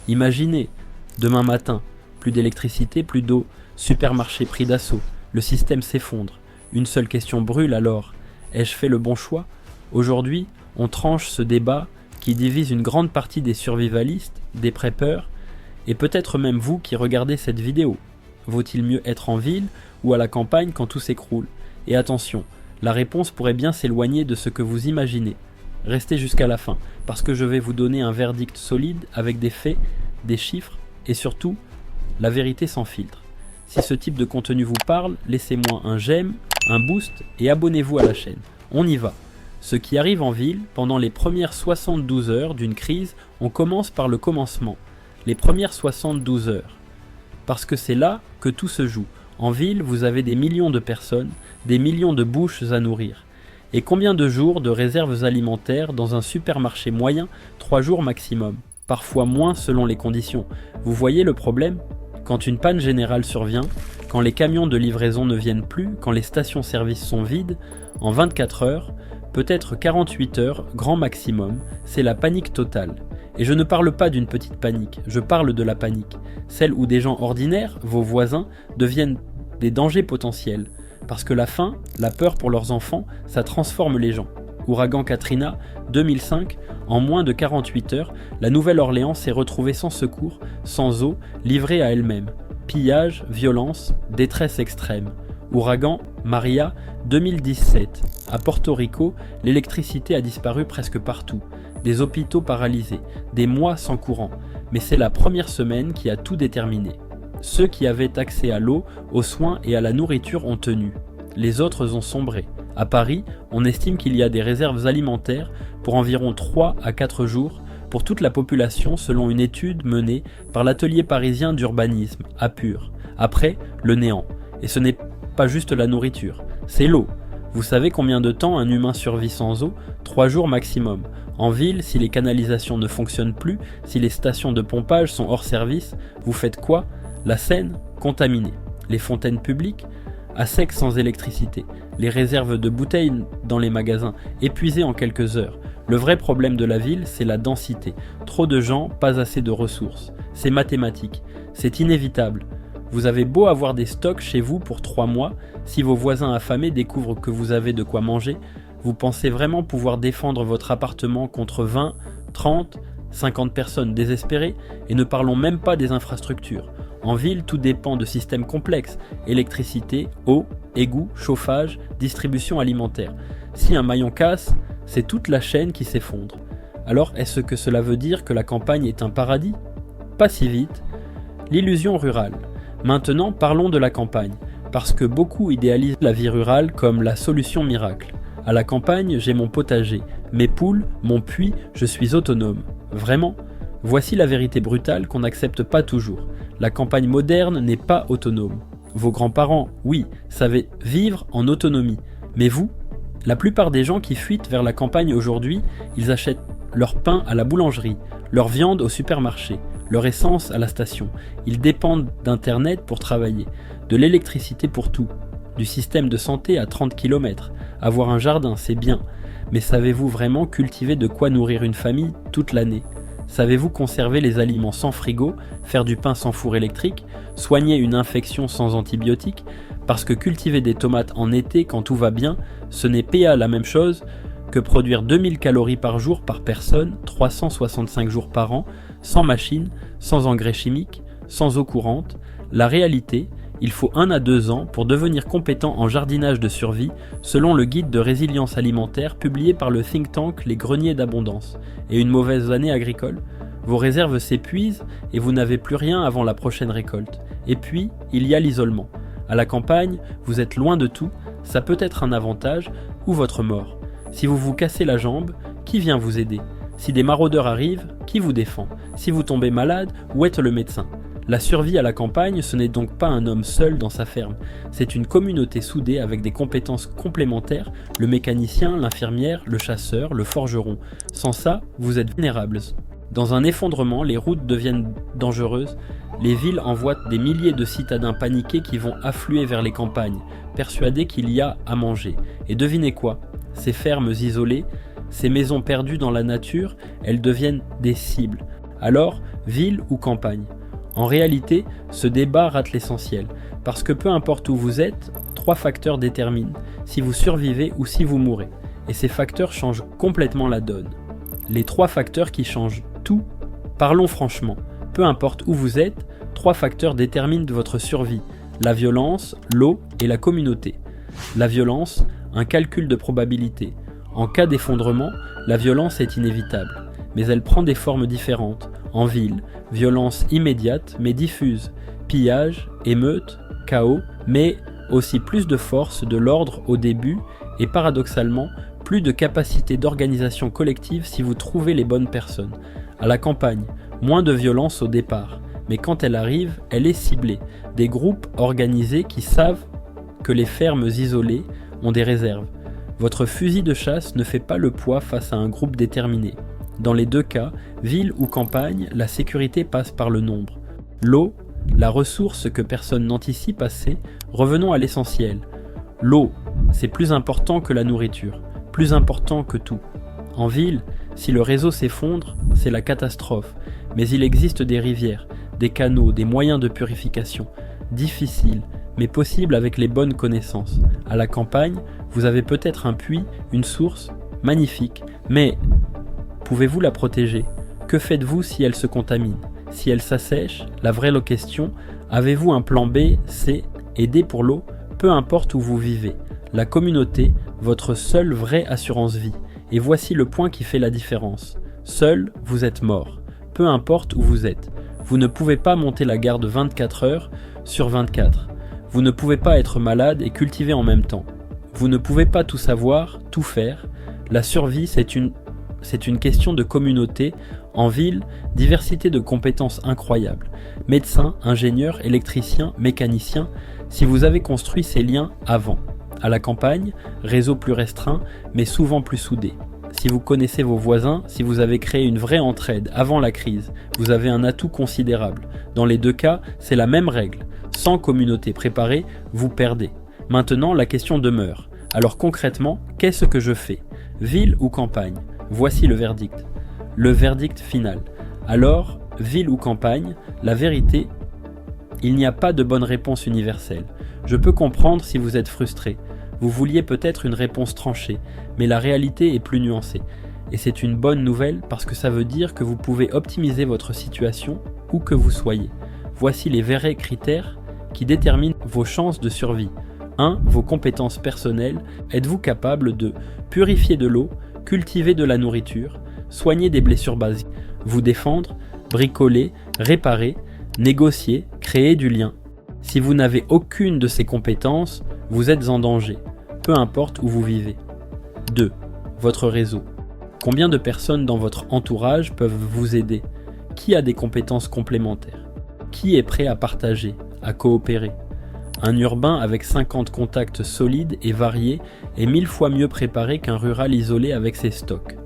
Imaginez, demain matin, plus d'électricité, plus d'eau, supermarché pris d'assaut, le système s'effondre. Une seule question brûle alors, ai-je fait le bon choix? Aujourd'hui, on tranche ce débat qui divise une grande partie des survivalistes, des preppers, et peut-être même vous qui regardez cette vidéo. Vaut-il mieux être en ville ou à la campagne quand tout s'écroule? Et attention, la réponse pourrait bien s'éloigner de ce que vous imaginez. Restez jusqu'à la fin, parce que je vais vous donner un verdict solide avec des faits, des chiffres, et surtout, la vérité sans filtre. Si ce type de contenu vous parle, laissez-moi un j'aime, un boost, et abonnez-vous à la chaîne. On y va. Ce qui arrive en ville, pendant les premières 72 heures d'une crise, on commence par le commencement. Les premières 72 heures. Parce que c'est là que tout se joue. En ville, vous avez des millions de personnes, des millions de bouches à nourrir. Et combien de jours de réserves alimentaires dans un supermarché moyen? 3 jours maximum. Parfois moins selon les conditions. Vous voyez le problème? Quand une panne générale survient, quand les camions de livraison ne viennent plus, quand les stations-service sont vides, en 24 heures, peut-être 48 heures, grand maximum, c'est la panique totale. Et je ne parle pas d'une petite panique, je parle de la panique. Celle où des gens ordinaires, vos voisins, deviennent des dangers potentiels. Parce que la faim, la peur pour leurs enfants, ça transforme les gens. Ouragan Katrina, 2005, en moins de 48 heures, la Nouvelle-Orléans s'est retrouvée sans secours, sans eau, livrée à elle-même. Pillage, violence, détresse extrême. Ouragan Maria, 2017. À Porto Rico, l'électricité a disparu presque partout. Des hôpitaux paralysés, des mois sans courant. Mais c'est la première semaine qui a tout déterminé. Ceux qui avaient accès à l'eau, aux soins et à la nourriture ont tenu. Les autres ont sombré. À Paris, on estime qu'il y a des réserves alimentaires pour environ 3 à 4 jours pour toute la population selon une étude menée par l'atelier parisien d'urbanisme, APUR. Après, le néant. Et ce n'est pas juste la nourriture, c'est l'eau. Vous savez combien de temps un humain survit sans eau? 3 jours maximum. En ville, si les canalisations ne fonctionnent plus, si les stations de pompage sont hors service, vous faites quoi? La Seine, contaminée. Les fontaines publiques, à sec sans électricité. Les réserves de bouteilles dans les magasins, épuisées en quelques heures. Le vrai problème de la ville, c'est la densité. Trop de gens, pas assez de ressources. C'est mathématique. C'est inévitable. Vous avez beau avoir des stocks chez vous pour 3 mois, si vos voisins affamés découvrent que vous avez de quoi manger, vous pensez vraiment pouvoir défendre votre appartement contre 20, 30, 50 personnes désespérées, et ne parlons même pas des infrastructures. En ville, tout dépend de systèmes complexes, électricité, eau, égouts, chauffage, distribution alimentaire. Si un maillon casse, c'est toute la chaîne qui s'effondre. Alors, est-ce que cela veut dire que la campagne est un paradis? Pas si vite. L'illusion rurale. Maintenant, parlons de la campagne, parce que beaucoup idéalisent la vie rurale comme la solution miracle. À la campagne, j'ai mon potager, mes poules, mon puits, je suis autonome. Vraiment? Voici la vérité brutale qu'on n'accepte pas toujours. La campagne moderne n'est pas autonome. Vos grands-parents, oui, savaient vivre en autonomie. Mais vous? La plupart des gens qui fuitent vers la campagne aujourd'hui, ils achètent leur pain à la boulangerie, leur viande au supermarché, leur essence à la station. Ils dépendent d'Internet pour travailler, de l'électricité pour tout, du système de santé à 30 km. Avoir un jardin, c'est bien, mais savez-vous vraiment cultiver de quoi nourrir une famille toute l'année? Savez-vous conserver les aliments sans frigo, faire du pain sans four électrique, soigner une infection sans antibiotiques? Parce que cultiver des tomates en été quand tout va bien, ce n'est pas la même chose que produire 2000 calories par jour par personne, 365 jours par an, sans machine, sans engrais chimiques, sans eau courante. La réalité, il faut 1 à 2 ans pour devenir compétent en jardinage de survie, selon le guide de résilience alimentaire publié par le think tank Les Greniers d'Abondance. Et une mauvaise année agricole? Vos réserves s'épuisent et vous n'avez plus rien avant la prochaine récolte. Et puis, il y a l'isolement. À la campagne, vous êtes loin de tout, ça peut être un avantage ou votre mort. Si vous vous cassez la jambe, qui vient vous aider? Si des maraudeurs arrivent, qui vous défend? Si vous tombez malade, où est le médecin? La survie à la campagne, ce n'est donc pas un homme seul dans sa ferme. C'est une communauté soudée avec des compétences complémentaires, le mécanicien, l'infirmière, le chasseur, le forgeron. Sans ça, vous êtes vulnérables. Dans un effondrement, les routes deviennent dangereuses. Les villes envoient des milliers de citadins paniqués qui vont affluer vers les campagnes, persuadés qu'il y a à manger. Et devinez quoi? Ces fermes isolées, ces maisons perdues dans la nature, elles deviennent des cibles. Alors, ville ou campagne? En réalité, ce débat rate l'essentiel, parce que peu importe où vous êtes, 3 facteurs déterminent si vous survivez ou si vous mourrez, et ces facteurs changent complètement la donne. Les 3 facteurs qui changent tout, parlons franchement, peu importe où vous êtes, 3 facteurs déterminent votre survie, la violence, l'eau et la communauté. La violence, un calcul de probabilité. En cas d'effondrement, la violence est inévitable, mais elle prend des formes différentes. En ville, violence immédiate mais diffuse, pillage, émeute, chaos, mais aussi plus de force de l'ordre au début et paradoxalement, plus de capacité d'organisation collective si vous trouvez les bonnes personnes. À la campagne, moins de violence au départ, mais quand elle arrive, elle est ciblée. Des groupes organisés qui savent que les fermes isolées ont des réserves. Votre fusil de chasse ne fait pas le poids face à un groupe déterminé. Dans les 2 cas, ville ou campagne, la sécurité passe par le nombre. L'eau, la ressource que personne n'anticipe assez, revenons à l'essentiel. L'eau, c'est plus important que la nourriture, plus important que tout. En ville, si le réseau s'effondre, c'est la catastrophe, mais il existe des rivières, des canaux, des moyens de purification, difficiles, mais possibles avec les bonnes connaissances. À la campagne, vous avez peut-être un puits, une source, magnifique, mais pouvez-vous la protéger? Que faites-vous si elle se contamine? Si elle s'assèche? La vraie question, avez-vous un plan B, C, et D pour l'eau? Peu importe où vous vivez. La communauté, votre seule vraie assurance vie. Et voici le point qui fait la différence. Seul, vous êtes mort. Peu importe où vous êtes. Vous ne pouvez pas monter la garde 24 heures sur 24. Vous ne pouvez pas être malade et cultiver en même temps. Vous ne pouvez pas tout savoir, tout faire. La survie, c'est une question de communauté. En ville, diversité de compétences incroyables. Médecins, ingénieurs, électriciens, mécaniciens, si vous avez construit ces liens avant. À la campagne, réseau plus restreint, mais souvent plus soudé. Si vous connaissez vos voisins, si vous avez créé une vraie entraide avant la crise, vous avez un atout considérable. Dans les 2 cas, c'est la même règle. Sans communauté préparée, vous perdez. Maintenant, la question demeure. Alors concrètement, qu'est-ce que je fais? Ville ou campagne? Voici le verdict. Le verdict final. Alors, ville ou campagne, la vérité, il n'y a pas de bonne réponse universelle. Je peux comprendre si vous êtes frustré. Vous vouliez peut-être une réponse tranchée, mais la réalité est plus nuancée. Et c'est une bonne nouvelle parce que ça veut dire que vous pouvez optimiser votre situation où que vous soyez. Voici les vrais critères qui déterminent vos chances de survie. 1. Vos compétences personnelles. Êtes-vous capable de purifier de l'eau, cultiver de la nourriture, soigner des blessures basiques, vous défendre, bricoler, réparer, négocier, créer du lien? Si vous n'avez aucune de ces compétences, vous êtes en danger, peu importe où vous vivez. 2. Votre réseau. Combien de personnes dans votre entourage peuvent vous aider? Qui a des compétences complémentaires? Qui est prêt à partager, à coopérer? Un urbain avec 50 contacts solides et variés est 1000 fois mieux préparé qu'un rural isolé avec ses stocks.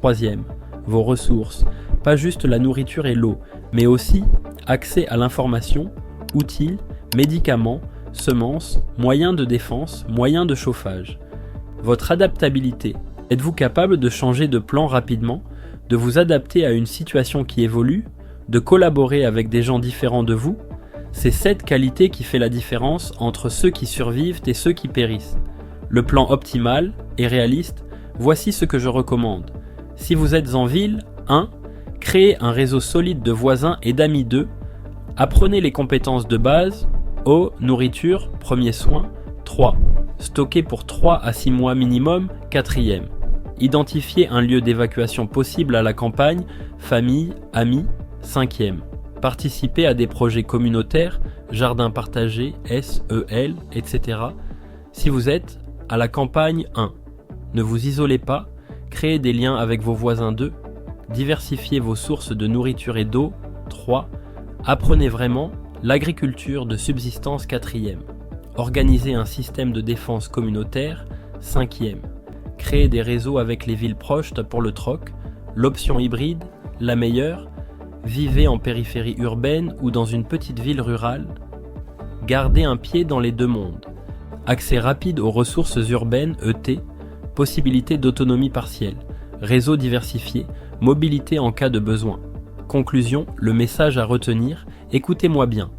3. Vos ressources. Pas juste la nourriture et l'eau, mais aussi accès à l'information, outils, médicaments, semences, moyens de défense, moyens de chauffage. Votre adaptabilité. Êtes-vous capable de changer de plan rapidement, de vous adapter à une situation qui évolue, de collaborer avec des gens différents de vous? C'est cette qualité qui fait la différence entre ceux qui survivent et ceux qui périssent. Le plan optimal et réaliste, voici ce que je recommande. Si vous êtes en ville, 1. Créez un réseau solide de voisins et d'amis d'eux. Apprenez les compétences de base, eau, nourriture, premiers soins. 3. Stocker pour 3 à 6 mois minimum. 4. Identifiez un lieu d'évacuation possible à la campagne, famille, amis. 5. Participez à des projets communautaires, jardins partagés, SEL, etc. Si vous êtes à la campagne, 1. Ne vous isolez pas, créez des liens avec vos voisins 2. Diversifiez vos sources de nourriture et d'eau. 3. Apprenez vraiment l'agriculture de subsistance. 4. Organisez un système de défense communautaire. 5. Créez des réseaux avec les villes proches pour le troc. L'option hybride, la meilleure. Vivez en périphérie urbaine ou dans une petite ville rurale. Gardez un pied dans les 2 mondes. Accès rapide aux ressources urbaines, ET. Possibilité d'autonomie partielle. Réseau diversifié. Mobilité en cas de besoin. Conclusion, le message à retenir, écoutez-moi bien.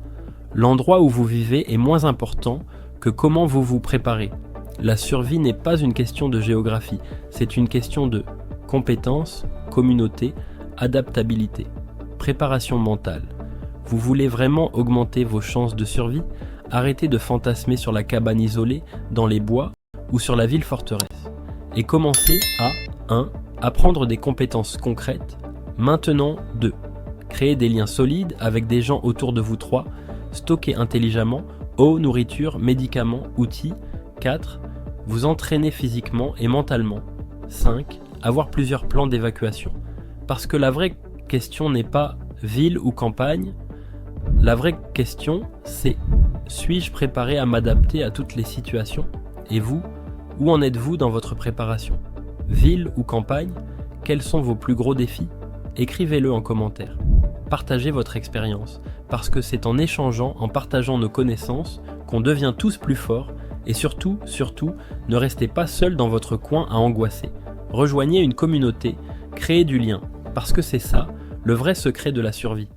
L'endroit où vous vivez est moins important que comment vous vous préparez. La survie n'est pas une question de géographie, c'est une question de compétences, communauté, adaptabilité, préparation mentale. Vous voulez vraiment augmenter vos chances de survie? Arrêtez de fantasmer sur la cabane isolée, dans les bois ou sur la ville forteresse. Et commencez à 1. Apprendre des compétences concrètes. Maintenant 2. Créer des liens solides avec des gens autour de vous. 3. Stocker intelligemment eau, nourriture, médicaments, outils. 4. Vous entraîner physiquement et mentalement. 5. Avoir plusieurs plans d'évacuation. Parce que la vraie question n'est pas ville ou campagne. La vraie question, c'est: suis-je préparé à m'adapter à toutes les situations? Et vous, où en êtes-vous dans votre préparation? Ville ou campagne? Quels sont vos plus gros défis? Écrivez-le en commentaire. Partagez votre expérience, parce que c'est en échangeant, en partageant nos connaissances, qu'on devient tous plus forts. Et surtout, ne restez pas seul dans votre coin à angoisser. Rejoignez une communauté, créez du lien, parce que c'est ça, le vrai secret de la survie.